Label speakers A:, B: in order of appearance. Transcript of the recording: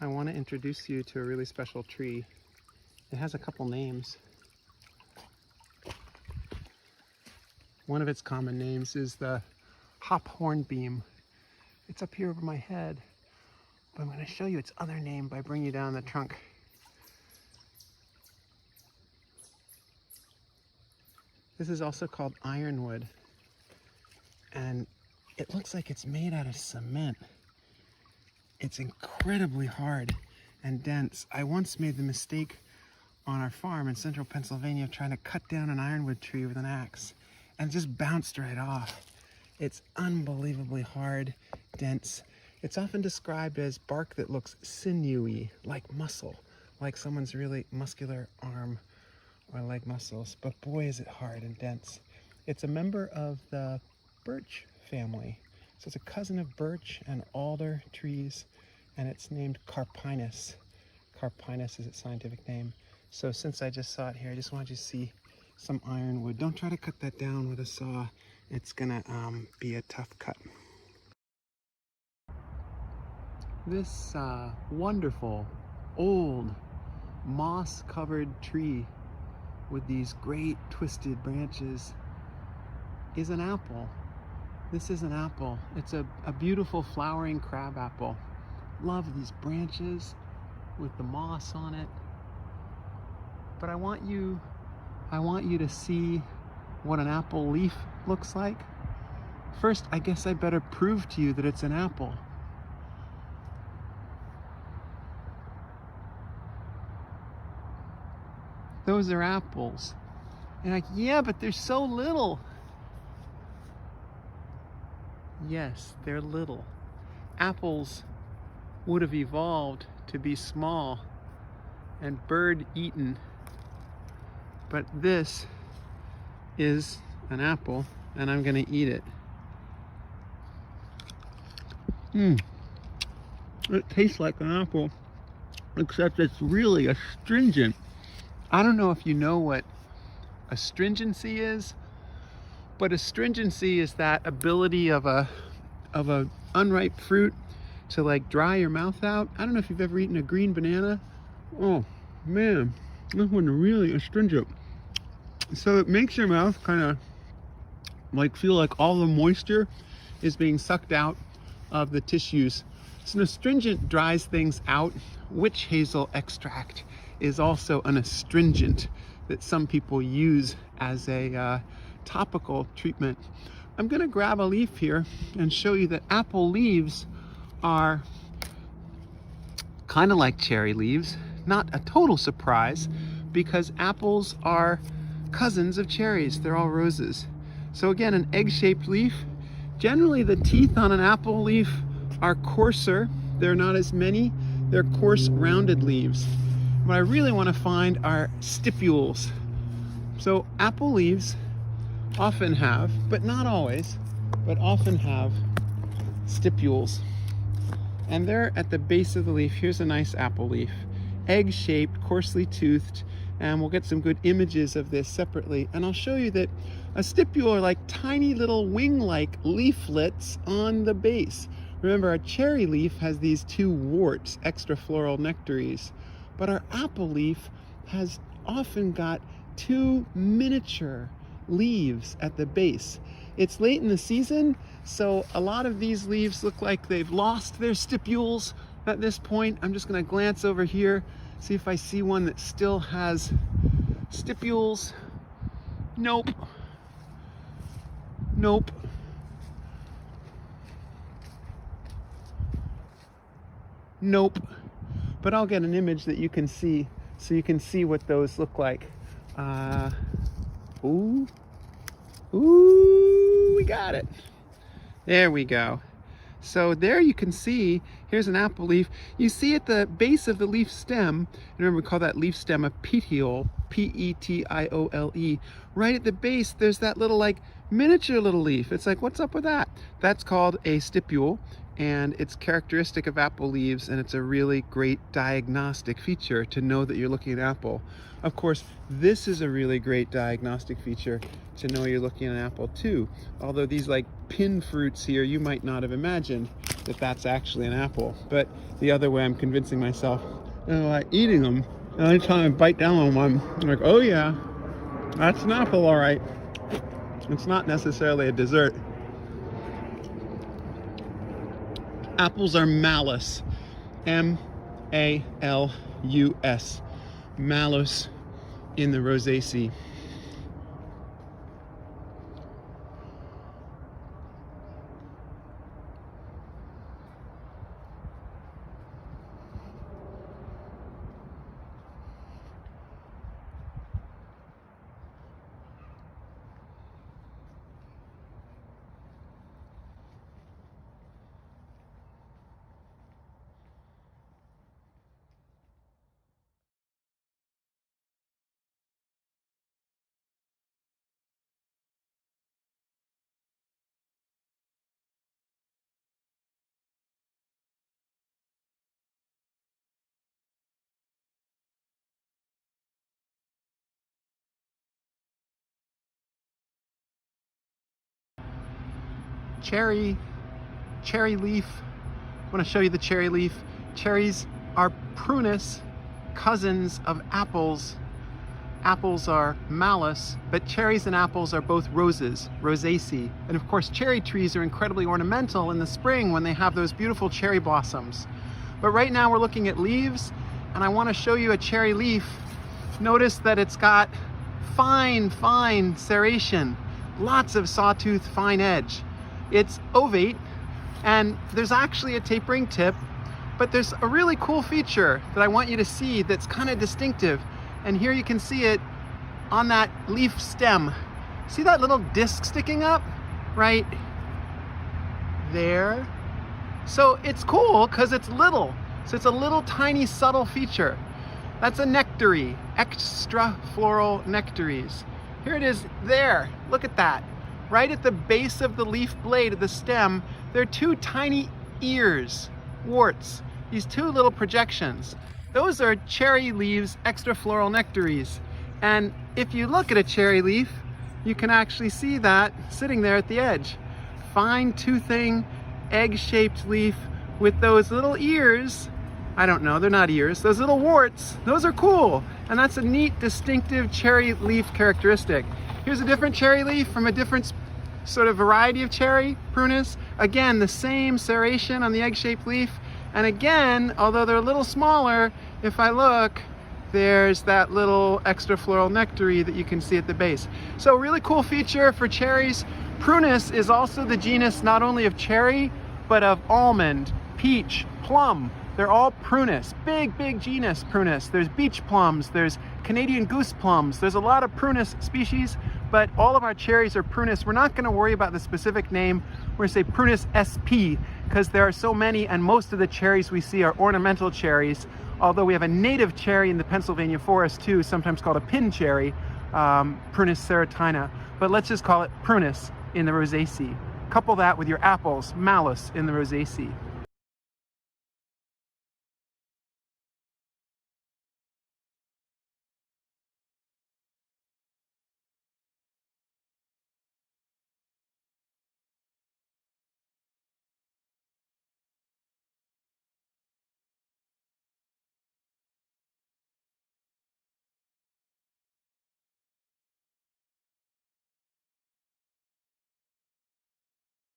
A: I want to introduce you to a really special tree. It has a couple names. One of its common names is the hop hornbeam. It's up here over my head, but I'm going to show you its other name by bringing you down the trunk. This is also called ironwood, and it looks like it's made out of cement. It's incredibly hard and dense. I once made the mistake on our farm in central Pennsylvania of trying to cut down an ironwood tree with an axe, and just bounced right off. It's unbelievably hard, dense. It's often described as bark that looks sinewy, like muscle, like someone's really muscular arm or leg muscles, but boy is it hard and dense. It's a member of the birch family. So it's a cousin of birch and alder trees, and it's named Carpinus. Carpinus is its scientific name. So since I just saw it here, I just wanted you to see some ironwood. Don't try to cut that down with a saw. It's gonna be a tough cut. This wonderful, old, moss-covered tree with these great twisted branches is an apple. This is an apple. It's a beautiful flowering crab apple. Love these branches with the moss on it. But I want you to see what an apple leaf looks like. First, I guess I better prove to you that it's an apple. Those are apples. And like, yeah, but they're so little. Yes, they're little. Apples would have evolved to be small and bird-eaten. But this is an apple, and I'm gonna eat it. It tastes like an apple, except it's really astringent. I don't know if you know what astringency is, but astringency is that ability of a unripe fruit to like dry your mouth out. I don't know if you've ever eaten a green banana. Oh man, this one really astringent. So it makes your mouth kind of like feel like all the moisture is being sucked out of the tissues. So an astringent dries things out. Witch hazel extract is also an astringent that some people use as a topical treatment. I'm gonna grab a leaf here and show you that apple leaves are kind of like cherry leaves. Not a total surprise, because apples are cousins of cherries. They're all roses. So again, an egg-shaped leaf. Generally the teeth on an apple leaf are coarser. They're not as many. They're coarse, rounded leaves. What I really want to find are stipules. So apple leaves often have, but not always, but often have stipules. And they're at the base of the leaf. Here's a nice apple leaf. Egg-shaped, coarsely toothed, and we'll get some good images of this separately. And I'll show you that a stipule are like tiny little wing-like leaflets on the base. Remember, our cherry leaf has these two warts, extrafloral nectaries, but our apple leaf has often got two miniature leaves at the base. It's late in the season, so a lot of these leaves look like they've lost their stipules at this point. I'm just gonna glance over here, see if I see one that still has stipules. Nope. Nope. Nope. But I'll get an image that you can see, so you can see what those look like. Ooh, we got it. There we go. So there you can see, here's an apple leaf. You see at the base of the leaf stem, remember we call that leaf stem a petiole, P-E-T-I-O-L-E. Right at the base, there's that little like miniature little leaf. It's like, what's up with that? That's called a stipule. and it's characteristic of apple leaves, and it's a really great diagnostic feature to know that you're looking at an apple. Of course, this is a really great diagnostic feature to know you're looking at an apple too. Although these like pin fruits here, you might not have imagined that that's actually an apple. But the other way I'm convincing myself, like eating them, and every time I bite down on one, I'm like, oh yeah, that's an apple, all right. It's not necessarily a dessert. Apples are Malus, M-A-L-U-S, Malus in the Rosaceae. Cherry leaf. I want to show you the cherry leaf. Cherries are Prunus, cousins of apples. Apples are Malus, but cherries and apples are both roses, Rosaceae. And of course, cherry trees are incredibly ornamental in the spring when they have those beautiful cherry blossoms. But right now we're looking at leaves, and I want to show you a cherry leaf. Notice that it's got fine serration, lots of sawtooth fine edge. It's ovate, and there's actually a tapering tip, but there's a really cool feature that I want you to see that's kind of distinctive. And here you can see it on that leaf stem. See that little disc sticking up right there? So it's cool because it's little. So it's a little tiny subtle feature. That's a nectary, extra floral nectaries. Here it is there. Look at that. Right at the base of the leaf blade of the stem, there are two tiny ears, warts, these two little projections. Those are cherry leaves, extra floral nectaries. And if you look at a cherry leaf, you can actually see that sitting there at the edge. Fine toothing, egg-shaped leaf with those little ears. I don't know, they're not ears. Those little warts, those are cool. And that's a neat, distinctive cherry leaf characteristic. Here's a different cherry leaf from a different sort of variety of cherry, Prunus. Again, the same serration on the egg-shaped leaf. And again, although they're a little smaller, if I look, there's that little extra floral nectary that you can see at the base. So a really cool feature for cherries. Prunus is also the genus not only of cherry, but of almond, peach, plum. They're all Prunus, big genus Prunus. There's beach plums, there's Canadian goose plums. There's a lot of Prunus species, but all of our cherries are Prunus. We're not gonna worry about the specific name. We're gonna say Prunus SP, because there are so many, and most of the cherries we see are ornamental cherries, although we have a native cherry in the Pennsylvania forest too, sometimes called a pin cherry, Prunus serotina. But let's just call it Prunus in the Rosaceae. Couple that with your apples, Malus in the Rosaceae.